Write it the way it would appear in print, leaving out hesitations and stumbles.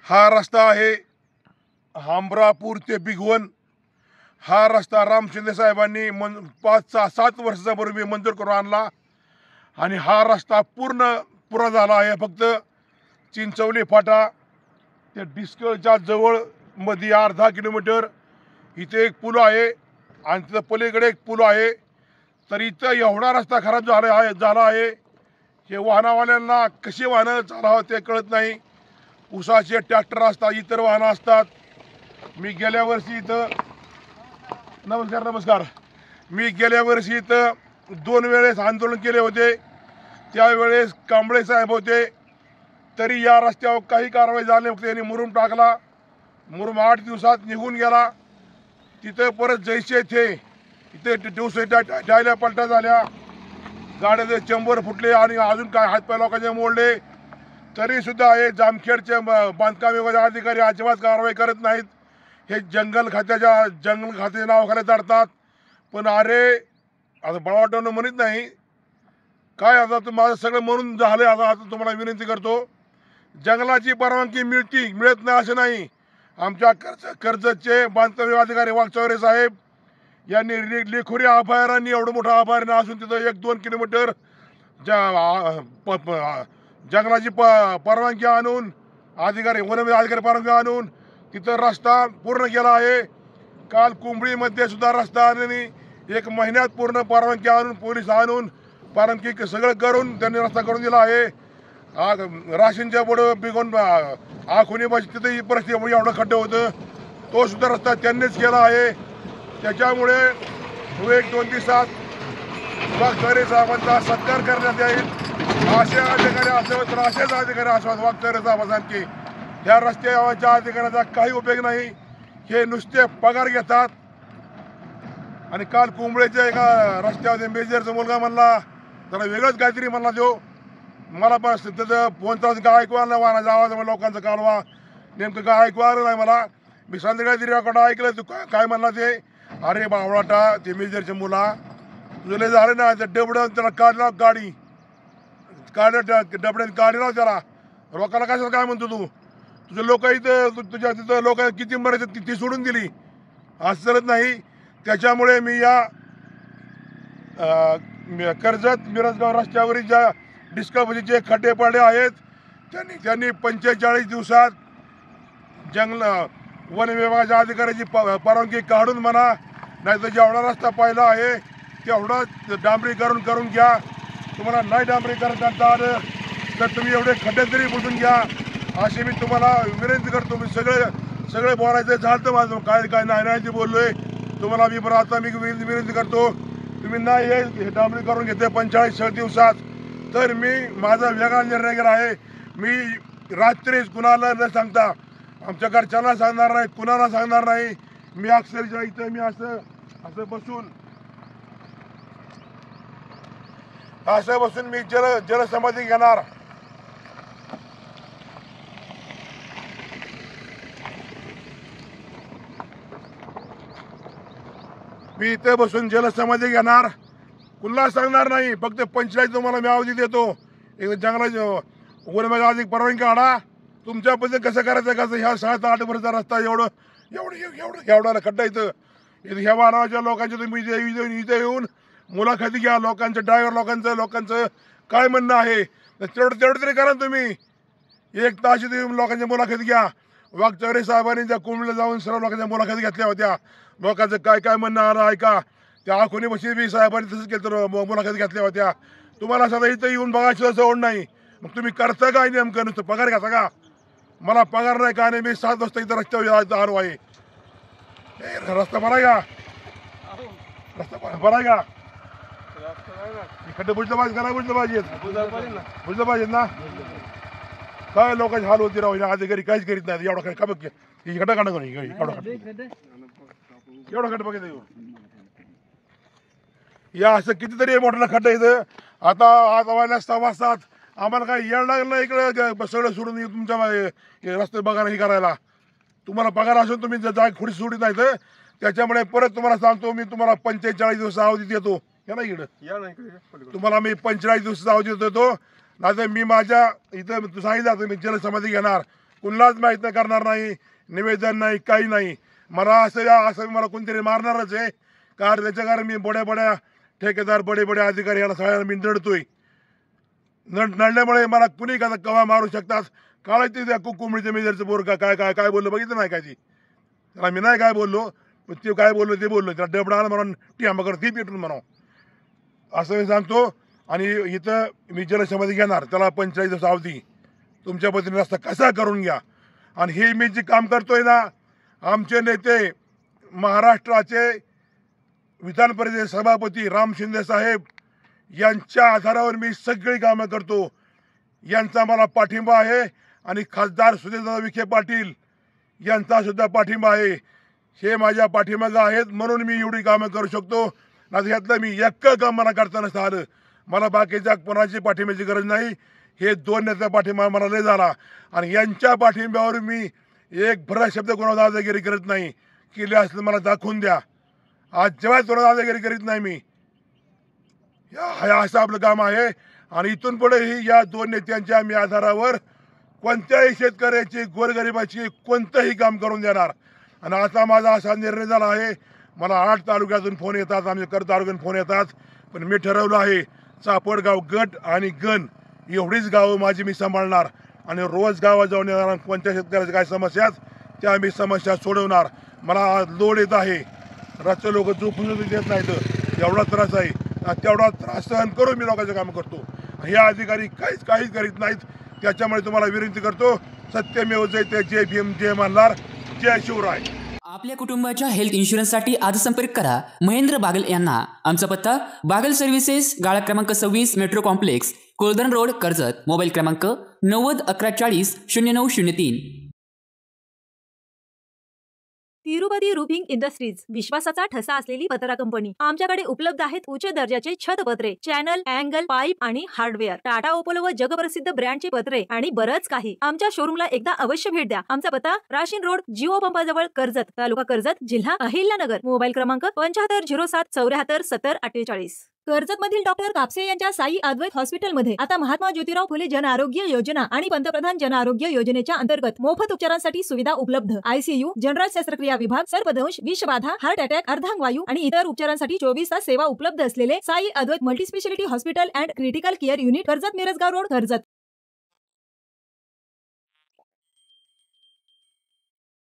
हा रस्ता आहे हमरापूर ते भिगवण। हा रस्ता राम शिंदे साहेबांनी 5-7 वर्षापूर्वी मंजूर करून आणला आणि हा रस्ता पुरा झाला आहे। फक्त चिंचवली फाटा ते डिस्कलच्या जवळ मध्ये अर्धा किलोमीटर इथे एक पूल आहे आणि तिथं पलीकडे एक पूल आहे। तर इथं एवढा रस्ता खराब झाला आहे हे वाहनवाल्यांना कशी वाहनं चालवावं ते कळत नाही। उसाचे ट्रॅक्टर असतात, इतर वाहनं असतात। मी गेल्या वर्षी इथं नमस्कार मी गेल्या वर्षी इथं 2 वेळेस आंदोलन केले होते। त्यावेळेस कांबळे साहेब होते, तरी या रस्त्यावर काही कारवाई झाली नाही। त्यांनी मुरुम टाकला, मुरुम 8 दिवसात निघून गेला। तिथं परत जैसे थे इथे दिवस डायल्या पलटा झाल्या, गाड्याचे चंबर फुटले आणि अजून काय हातपाय लोकांचे मोडले। तरी सुद्धा हे जामखेडचे बांधकाम विभागाचे अधिकारी अजिबात कारवाई करत नाहीत। हे जंगल खात्याच्या नावाखाली जातात। पण अरे आता बळवाटवणं म्हणत नाही काय, आता माझं सगळं म्हणून झालं। आता तुम्हाला विनंती करतो, जंगलाची परवानगी मिळत नाही असं नाही। आमच्या कर्जतचे बांधकाम अधिकारी वाघचौरे साहेब यांनी लेखोरी अभयारण्य एवढं मोठं अभयारण्य असून तिथं 1-2 किलोमीटर जंगलाची परवानगी आणून वन अधिकारी परवानगी आणून तिथं रस्ता पूर्ण केला आहे। काल कुंबळीमध्ये सुद्धा रस्ता आणि 1 महिन्यात पूर्ण परवानगी आणून पोलीस आणून परवानगी सगळं करून त्यांनी रस्ता करून दिला आहे। राशींच्या पुढं बिघून आखुनी बस तिथे परिस्थिती एवढं खड्डे होतं, तो सुद्धा रस्ता त्यांनीच केला आहे। त्याच्यामुळे 1-2 दिवसात वाघचौरे साहेबांचा सत्कार करण्यात येईल। असेच अधिकारी असतात वाघचौरे साहेबांसारखे। ह्या रस्त्याच्या अधिकाऱ्याचा काही उपयोग नाही, हे नुसते पगार घेतात। आणि काल कुंबळेच्या एका रस्त्यावर मेजरचा मुलगा म्हणला, त्याला वेगळंच काहीतरी म्हणला देऊ मला, बस त्याचं फोनचा काय ऐकू आलं नाही, जावा लोकांचा कालवा नेमकं काय ऐकू आलं नाही मला। मी संध्याकाळी रेकॉर्ड ऐकलं, तू काय म्हणला ते, अरे बावळाटा ते मेजरच्या मुला तुझं झालं ना, त्या डबड्यावर त्याला काढला, गाडी डबड्यात गाडी लाव त्याला, लोकांना कशाला काय म्हणतो तू, तुझे लोक इथं तुझ्या तिथं लोक किती मरायचं ती सोडून दिली, असं चालत नाही। त्याच्यामुळे मी या कर्जत मिरजगाव रस्त्यावरील ज्या डिस्कवरीचे खड्डे पडले आहेत त्यांनी 45 दिवसात वन विभागाच्या अधिकाऱ्याची परवानगी काढून म्हणा, नाही तर जेवढा रस्ता पाहिला आहे तेवढा डांबरीकरण करून घ्या। तुम्हाला नाही डांबरीकरण आलं तर तुम्ही एवढे खड्डे तरी बुजून घ्या, अशी मी तुम्हाला विनंती करतो। मी सगळे बोलायचं झालं तर माझं काय नाही ते बोललोय तुम्हाला। मी बरं आता मी विनंती करतो, तुम्ही नाही हे डांबरीकरण घेते 45 दिवसात, तर मी माझा वेगळा निर्णय केला आहे। मी रात्रीच कुणाला न सांगता, आमच्या घरच्यांना सांगणार नाही, कुणाला सांगणार नाही। मी अक्षरशः इथं मी असं बसून मी जलसमाधी घेणार। मी इथे बसून जलसमाधी घेणार, कुणाला सांगणार नाही। फक्त 45 तुम्हाला मी अवधी देतो, एक जंगलाच्या वन विभागाची परवानगी काढा। तुमच्या पद्धतीने कसं करायचं कसं, ह्या 7-8 वर्षाचा रस्ता एवढा खड्डा इथं ह्या वाहनाच्या लोकांच्या तुम्ही इथे येऊन मुलाखती घ्या, लोकांचं ड्रायव्हर लोकांचं काय म्हणणं आहे तेवढं तरी करा। तुम्ही 1 तास तुम्ही लोकांच्या मुलाखती घ्या। वाघचौरे साहेबांनी त्या कुंबळीला जाऊन सर्व लोकांच्या मुलाखती घेतल्या होत्या, लोकांचं काय म्हणणं आलं ऐका। त्या आखुनी बशी बी साहेबांनी तसंच केलं, मुलाखती घेतल्या होत्या। तुम्हाला सध्या इथं येऊन बघायची सवड नाही, मग तुम्ही करता काय नेमकं, नुसतं पगार घ्याचा का? मला पगार नाही काय नाही, मी 7 वाजता इथं रस्त्यावर आलो आहे। रस्ता भराय का, रस्ता भराय का, खड्डे बुजलं पाहिजेत ना। काय लोकांची हाल होती राहू, अधिकारी काहीच करीत नाही। एवढा काय बघ खड्डा काढा एवढा खड्डा बघायचं या, असं कितीतरी मोठा खड्डा इथं। आता वाजल्या 7:15 आम्हाला काय येणार लागलं ना इकडे सगळं सोडून तुमच्या रस्ते बघायला हे करायला। तुम्हाला पगार असून तुम्ही जाग खुडी सोडीत नाही तर त्याच्यामुळे परत तुम्हाला सांगतो, मी तुम्हाला 45 दिवस अवधी देतो। या ना इकडं तुम्हाला मी 45 दिवसाचा अवधी देतो, नाही तर मी माझ्या इथं सांगितलं मी जलसमाधी घेणार। कुणालाच माहीत नाही करणार नाही, निवेदन नाही, काही नाही. मला असं मला कोणतरी मारणारच आहे. कारण त्याच्या कारण मी बड्या ठेकेदार बडे अधिकारी याला सगळ्यांना मी नडतोय. नडल्यामुळे मला कुणी कवा मारू शकतात. काळाची त्या कोंबडीच्या मेजरचं बोर काय बोललो बघितलं नाही काय ती. त्याला मी नाही काय बोललो, ते काय बोललो ते बोललो. त्याला डबडाला म्हणून टिंबा करत ती पेटून म्हणावं असं मी सांगतो. आणि इथं मी जलसमाधी घेणार, त्याला 45 दिवस अवधी. तुमच्या पद्धतीने रस्ता कसा करून घ्या. आणि हे मी जे काम करतोय ना, आमचे नेते महाराष्ट्राचे विधान परिषद सभापती राम शिंदे साहेब यांच्या आधारावर मी सगळी कामं करतो. यांचा मला पाठिंबा आहे. आणि खासदार सुधीरदादा विखे पाटील यांचा सुद्धा पाठिंबा आहे. हे माझ्या पाठीमागं आहेत म्हणून मी एवढी कामं करू शकतो. नाही यातलं मी एक काम मला करता नसतं आलं. मला बाकीच्या कोणाची पाठिंब्याची गरज नाही. हे 2 नेत्या पाठिंबा मला लय झाला. आणि यांच्या पाठिंब्यावर मी एक भरा शब्द कोणाला दादागिरी करत नाही. केले असलं मला दाखवून द्या. आज जेव्हा कोणाला दादागिरी करीत नाही मी. असं आपलं काम आहे. आणि इथून पुढेही या 2 नेत्यांच्या मी आधारावर कोणत्याही शेतकऱ्याची गोरगरिबाची कोणतंही काम करून देणार. आणि आता माझा असा निर्णय झाला आहे. मला 8 तालुक्यातून फोन येतात, आमच्या कर तालुक्यातून फोन येतात. पण मी ठरवलं आहे चापडगाव गट आणि गण एवढीच गावं माझी मी सांभाळणार. आणि रोज गावात जाऊन येणार. कोणत्या शेतकऱ्याच्या काय समस्या आहेत त्या मी समस्या सोडवणार. मला लोड येत आहे. रातचं लोक झोपून देत नाहीत, एवढा त्रास आहे. तेवढा त्रास सहन करून मी लोकांचं काम करतो. हे अधिकारी काहीच करीत नाहीत. त्याच्यामुळे तुम्हाला विनंती करतो, सत्यमेव जयते. जय भीम, जय मल्हार, जय शिवराय. आपल्या कुटुंबाच्या हेल्थ इन्शुरन्ससाठी आज संपर्क करा महेंद्र बागल यांना. आमचा पत्ता बागल सर्व्हिसेस, गाळा क्रमांक 26, मेट्रो कॉम्प्लेक्स, कोलदन रोड, कर्जत. मोबाईल क्रमांक 90 11 40 0903. तिरुपती रूफिंग इंडस्ट्रीज, विश्वासाचा ठसा असलेली पत्रा कंपनी. आमच्याकडे उपलब्ध आहेत उच्च दर्जाचे छतपत्रे, चॅनल, अँगल, पाईप आणि हार्डवेअर, टाटा, ओपोलो व जगप्रसिद्ध ब्रँडचे पत्रे आणि बरंच काही. आमच्या शोरूमला एकदा अवश्य भेट द्या. आमचा पत्ता राशीन रोड, जिओ पंपाजवळ, कर्जत, तालुका कर्जत, जिल्हा अहिल्यानगर. मोबाईल क्रमांक 75 07 74 70 48. कर्जत मधील डॉक्टर कापसे यांच्या साई अद्वैत हॉस्पिटलमध्ये आता महात्मा ज्योतिराव फुले जन आरोग्य योजना आणि पंतप्रधान जन आरोग्य योजनेच्या अंतर्गत मोफत उपचारांसाठी सुविधा उपलब्ध. आयसीयू, जनरल शस्त्रक्रिया विभाग, सर्पदंश, विषबाधा, हार्ट अटॅक, अर्धांगवायू आणि इतर उपचारांसाठी 24 तास सेवा उपलब्ध असलेले Sai Advait multispeciality hospital and critical care unit, Karjat Mirajgaon road, Karjat.